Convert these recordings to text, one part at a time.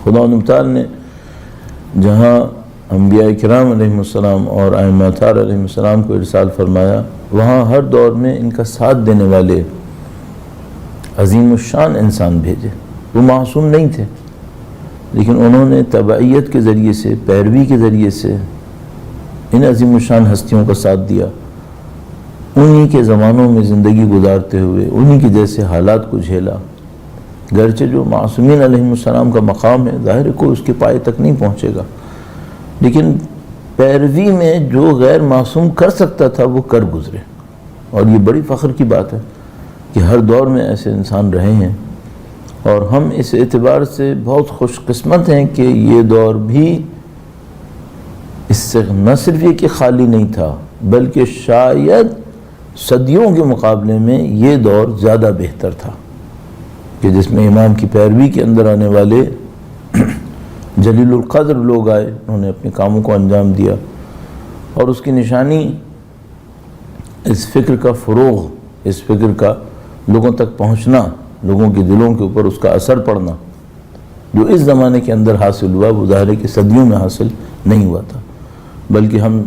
خدا متعال نے جہاں انبیاء کرام علیہ السلام اور ائمہ اطہار علیہ السلام کو ارسال فرمایا، وہاں ہر دور میں ان کا ساتھ دینے والے عظیم الشان انسان بھیجے۔ وہ معصوم نہیں تھے، لیکن انہوں نے تبعیت کے ذریعے سے، پیروی کے ذریعے سے ان عظیم الشان ہستیوں کا ساتھ دیا، انہی کے زمانوں میں زندگی گزارتے ہوئے انہی کے جیسے حالات کو جھیلا۔ گرچہ جو معصومین علیہ السلام کا مقام ہے، ظاہر ہے کوئی اس کے پائے تک نہیں پہنچے گا، لیکن پیروی میں جو غیر معصوم کر سکتا تھا وہ کر گزرے، اور یہ بڑی فخر کی بات ہے کہ ہر دور میں ایسے انسان رہے ہیں، اور ہم اس اعتبار سے بہت خوش قسمت ہیں کہ یہ دور بھی اس سے نہ صرف یہ کہ خالی نہیں تھا، بلکہ شاید صدیوں کے مقابلے میں یہ دور زیادہ بہتر تھا، کہ جس میں امام کی پیروی کے اندر آنے والے جلیل القدر لوگ آئے، انہوں نے اپنے کاموں کو انجام دیا، اور اس کی نشانی اس فکر کا فروغ، اس فکر کا لوگوں تک پہنچنا، لوگوں کے دلوں کے اوپر اس کا اثر پڑنا، جو اس زمانے کے اندر حاصل ہوا وہ ظاہر ہے کہ صدیوں میں حاصل نہیں ہوا تھا، بلکہ ہم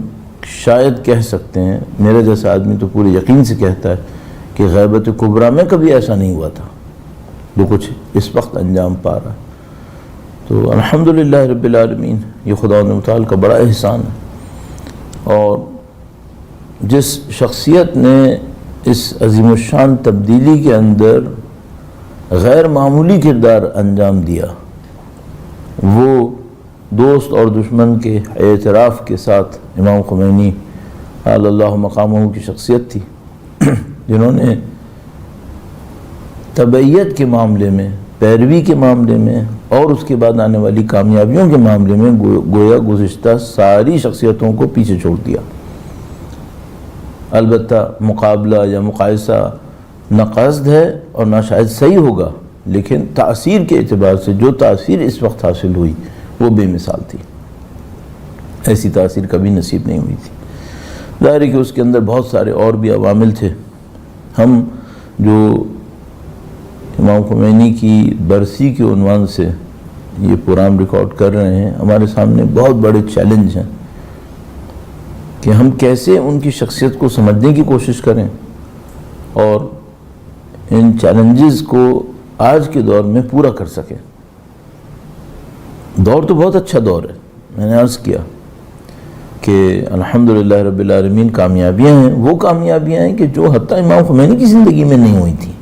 شاید کہہ سکتے ہیں، میرے جیسا آدمی تو پورے یقین سے کہتا ہے کہ غیبت کبریٰ میں کبھی ایسا نہیں ہوا تھا جو کچھ اس وقت انجام پا رہا ہے۔ تو الحمدللہ رب العالمین، یہ خدا متعال کا بڑا احسان ہے، اور جس شخصیت نے اس عظیم الشان تبدیلی کے اندر غیر معمولی کردار انجام دیا، وہ دوست اور دشمن کے اعتراف کے ساتھ امام خمینی علی اللہ مقامہ کی شخصیت تھی، جنہوں نے تبعیت کے معاملے میں، پیروی کے معاملے میں، اور اس کے بعد آنے والی کامیابیوں کے معاملے میں گویا گزشتہ ساری شخصیتوں کو پیچھے چھوڑ دیا۔ البتہ مقابلہ یا مقایسہ نہ قصد ہے اور نہ شاید صحیح ہوگا، لیکن تاثیر کے اعتبار سے جو تاثیر اس وقت حاصل ہوئی وہ بے مثال تھی، ایسی تاثیر کبھی نصیب نہیں ہوئی تھی۔ ظاہر ہے کہ اس کے اندر بہت سارے اور بھی عوامل تھے۔ ہم جو امام خمینی کی برسی کے عنوان سے یہ پروگرام ریکارڈ کر رہے ہیں، ہمارے سامنے بہت بڑے چیلنج ہیں کہ ہم کیسے ان کی شخصیت کو سمجھنے کی کوشش کریں، اور ان چیلنجز کو آج کے دور میں پورا کر سکیں۔ دور تو بہت اچھا دور ہے، میں نے عرض کیا کہ الحمدللہ رب العالمین کامیابیاں ہیں، وہ کامیابیاں ہیں کہ جو حتیٰ امام خمینی کی زندگی میں نہیں ہوئی تھیں،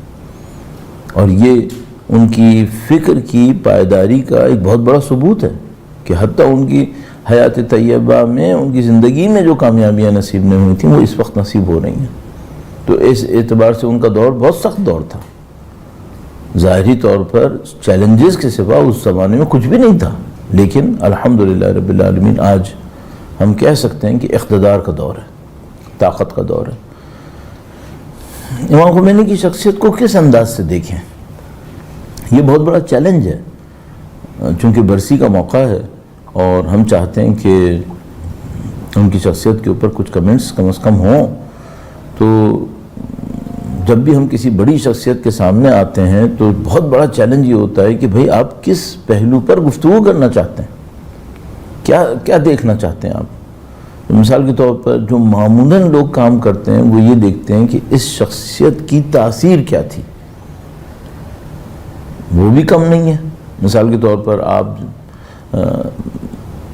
اور یہ ان کی فکر کی پائیداری کا ایک بہت بڑا ثبوت ہے کہ حتیٰ ان کی حیات طیبہ میں، ان کی زندگی میں جو کامیابیاں نصیب نہیں ہوئی تھیں وہ اس وقت نصیب ہو رہی ہیں۔ تو اس اعتبار سے ان کا دور بہت سخت دور تھا، ظاہری طور پر چیلنجز کے سوا اس زمانے میں کچھ بھی نہیں تھا، لیکن الحمدللہ رب العالمین آج ہم کہہ سکتے ہیں کہ اقتدار کا دور ہے، طاقت کا دور ہے۔ امام خمینی کی شخصیت کو کس انداز سے دیکھیں، یہ بہت بڑا چیلنج ہے، چونکہ برسی کا موقع ہے اور ہم چاہتے ہیں کہ ان کی شخصیت کے اوپر کچھ کمنٹس کم از کم ہوں۔ تو جب بھی ہم کسی بڑی شخصیت کے سامنے آتے ہیں تو بہت بڑا چیلنج یہ ہوتا ہے کہ بھئی آپ کس پہلو پر گفتگو کرنا چاہتے ہیں، کیا دیکھنا چاہتے ہیں آپ۔ مثال کے طور پر جو معمولاً لوگ کام کرتے ہیں وہ یہ دیکھتے ہیں کہ اس شخصیت کی تاثیر کیا تھی، وہ بھی کم نہیں ہے۔ مثال کے طور پر آپ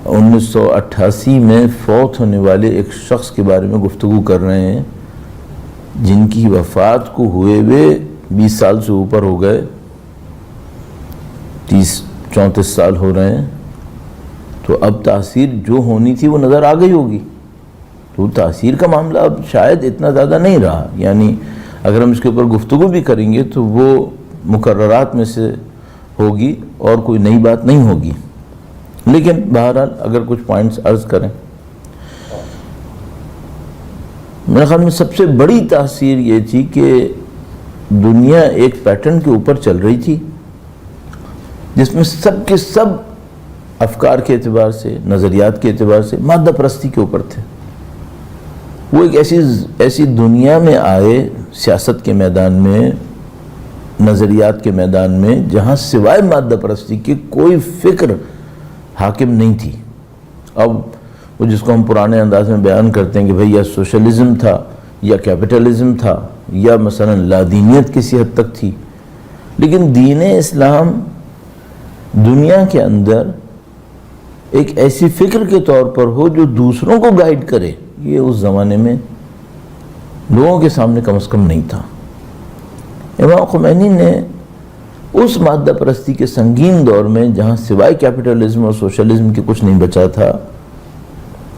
1988 میں فوت ہونے والے ایک شخص کے بارے میں گفتگو کر رہے ہیں، جن کی وفات کو ہوئے 20 سال سے اوپر ہو گئے، 30-34 سال ہو رہے ہیں، تو اب تاثیر جو ہونی تھی وہ نظر آ گئی ہوگی۔ تو تاثیر کا معاملہ اب شاید اتنا زیادہ نہیں رہا، یعنی اگر ہم اس کے اوپر گفتگو بھی کریں گے تو وہ مقررات میں سے ہوگی اور کوئی نئی بات نہیں ہوگی۔ لیکن بہرحال اگر کچھ پوائنٹس عرض کریں، میرے خیال میں سب سے بڑی تاثیر یہ تھی کہ دنیا ایک پیٹرن کے اوپر چل رہی تھی جس میں سب کے سب افکار کے اعتبار سے، نظریات کے اعتبار سے مادہ پرستی کے اوپر تھے۔ وہ ایک ایسی دنیا میں آئے سیاست کے میدان میں نظریات کے میدان میں جہاں سوائے مادہ پرستی کے کوئی فکر حاکم نہیں تھی. اب وہ جس کو ہم پرانے انداز میں بیان کرتے ہیں کہ بھئی یا سوشلزم تھا یا کیپٹلزم تھا یا مثلا لادینیت کسی حد تک تھی، لیکن دین اسلام دنیا کے اندر ایک ایسی فکر کے طور پر ہو جو دوسروں کو گائیڈ کرے، یہ اس زمانے میں لوگوں کے سامنے کم از کم نہیں تھا. امام خمینی نے اس مادہ پرستی کے سنگین دور میں جہاں سوائے کیپٹلزم اور سوشلزم کے کچھ نہیں بچا تھا،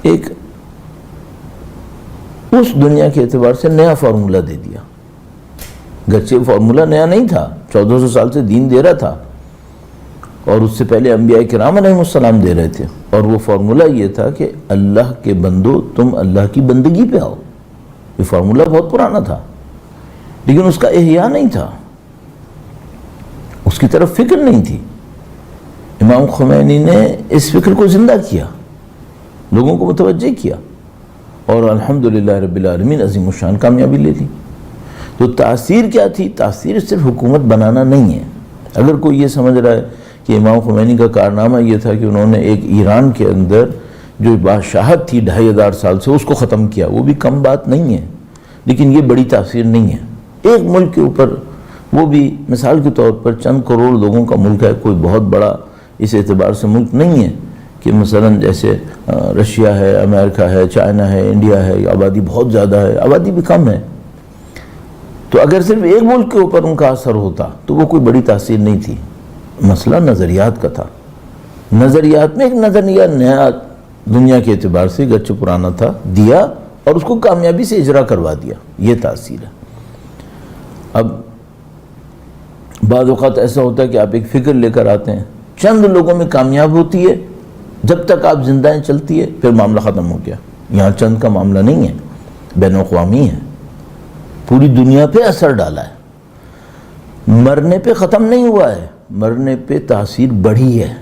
ایک اس دنیا کے اعتبار سے نیا فارمولہ دے دیا. گرچہ فارمولہ نیا نہیں تھا، 1400 سال سے دین دے رہا تھا اور اس سے پہلے انبیاء کرام علیہ السلام دے رہے تھے، اور وہ فارمولہ یہ تھا کہ اللہ کے بندو تم اللہ کی بندگی پہ آؤ. یہ فارمولہ بہت پرانا تھا لیکن اس کا احیاء نہیں تھا، اس کی طرف فکر نہیں تھی. امام خمینی نے اس فکر کو زندہ کیا، لوگوں کو متوجہ کیا، اور الحمدللہ رب العالمین عظیم الشان کامیابی لے لی. تو تاثیر کیا تھی؟ تاثیر صرف حکومت بنانا نہیں ہے. اگر کوئی یہ سمجھ رہا ہے کہ امام خمینی کا کارنامہ یہ تھا کہ انہوں نے ایک ایران کے اندر جو بادشاہت تھی 2500 سال سے اس کو ختم کیا، وہ بھی کم بات نہیں ہے، لیکن یہ بڑی تاثیر نہیں ہے. ایک ملک کے اوپر، وہ بھی مثال کے طور پر چند کروڑ لوگوں کا ملک ہے، کوئی بہت بڑا اس اعتبار سے ملک نہیں ہے کہ مثلا جیسے رشیا ہے، امریکہ ہے، چائنا ہے، انڈیا ہے، آبادی بہت زیادہ ہے، آبادی بھی کم ہے. تو اگر صرف ایک ملک کے اوپر ان کا اثر ہوتا تو وہ کوئی بڑی تاثیر نہیں تھی. مسئلہ نظریات کا تھا. نظریات میں ایک نظریہ نیا دنیا کے اعتبار سے گرچہ پرانا تھا دیا اور اس کو کامیابی سے اجرا کروا دیا. یہ تاثیر ہے. اب بعض اوقات ایسا ہوتا ہے کہ آپ ایک فکر لے کر آتے ہیں، چند لوگوں میں کامیاب ہوتی ہے، جب تک آپ زندہ ہیں چلتی ہے، پھر معاملہ ختم ہو گیا. یہاں چند کا معاملہ نہیں ہے، بین الاقوامی ہے، پوری دنیا پہ اثر ڈالا ہے. مرنے پہ ختم نہیں ہوا ہے، مرنے پہ تاثیر بڑھی ہے.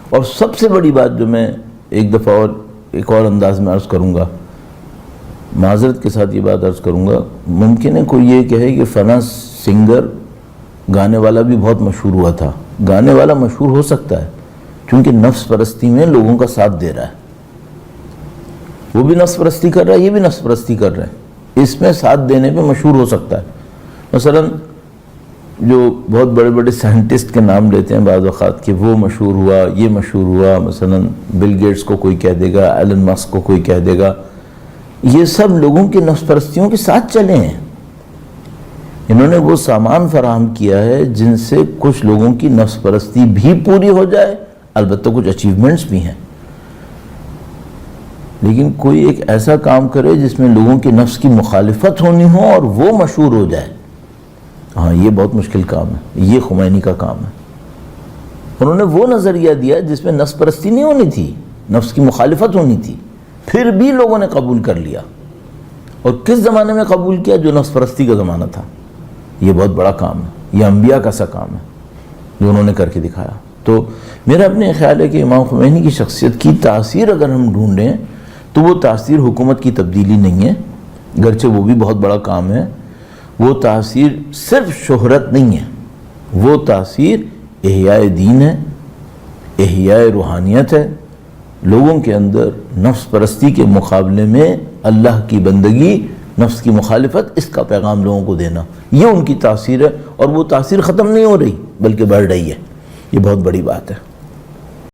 اور سب سے بڑی بات جو میں ایک دفعہ اور ایک اور انداز میں عرض کروں گا، معذرت کے ساتھ یہ بات عرض کروں گا، ممکن ہے کوئی یہ کہے کہ فلاں سنگر گانے والا بھی بہت مشہور ہوا تھا. گانے والا مشہور ہو سکتا ہے کیونکہ نفس پرستی میں لوگوں کا ساتھ دے رہا ہے. وہ بھی نفس پرستی کر رہا ہے، یہ بھی نفس پرستی کر رہا ہے، اس میں ساتھ دینے پہ مشہور ہو سکتا ہے. مثلا جو بہت بڑے بڑے سائنٹسٹ کے نام لیتے ہیں بعض اوقات کہ وہ مشہور ہوا، یہ مشہور ہوا، مثلا بل گیٹس کو کوئی کہہ دے گا، ایلن مسک کو کوئی کہہ دے گا، یہ سب لوگوں کی نفس پرستیوں کے ساتھ چلے ہیں. انہوں نے وہ سامان فراہم کیا ہے جن سے کچھ لوگوں کی نفس پرستی بھی پوری ہو جائے، البتہ کچھ اچیومنٹس بھی ہیں. لیکن کوئی ایک ایسا کام کرے جس میں لوگوں کی نفس کی مخالفت ہونی ہو اور وہ مشہور ہو جائے، ہاں یہ بہت مشکل کام ہے. یہ خمینی کا کام ہے. انہوں نے وہ نظریہ دیا جس میں نفس پرستی نہیں ہونی تھی، نفس کی مخالفت ہونی تھی، پھر بھی لوگوں نے قبول کر لیا. اور کس زمانے میں قبول کیا؟ جو نفس پرستی کا زمانہ تھا. یہ بہت بڑا کام ہے، یہ انبیاء کا سا کام ہے جو انہوں نے کر کے دکھایا. تو میرا اپنے خیال ہے کہ امام خمینی کی شخصیت کی تاثیر اگر ہم ڈھونڈیں تو وہ تاثیر حکومت کی تبدیلی نہیں ہے، گرچہ وہ بھی بہت بڑا کام ہے. وہ تاثیر صرف شہرت نہیں ہے، وہ تاثیر احیاء دین ہے، احیاء روحانیت ہے. لوگوں کے اندر نفس پرستی کے مقابلے میں اللہ کی بندگی، نفس کی مخالفت، اس کا پیغام لوگوں کو دینا، یہ ان کی تاثیر ہے. اور وہ تاثیر ختم نہیں ہو رہی بلکہ بڑھ رہی ہے. یہ بہت بڑی بات ہے.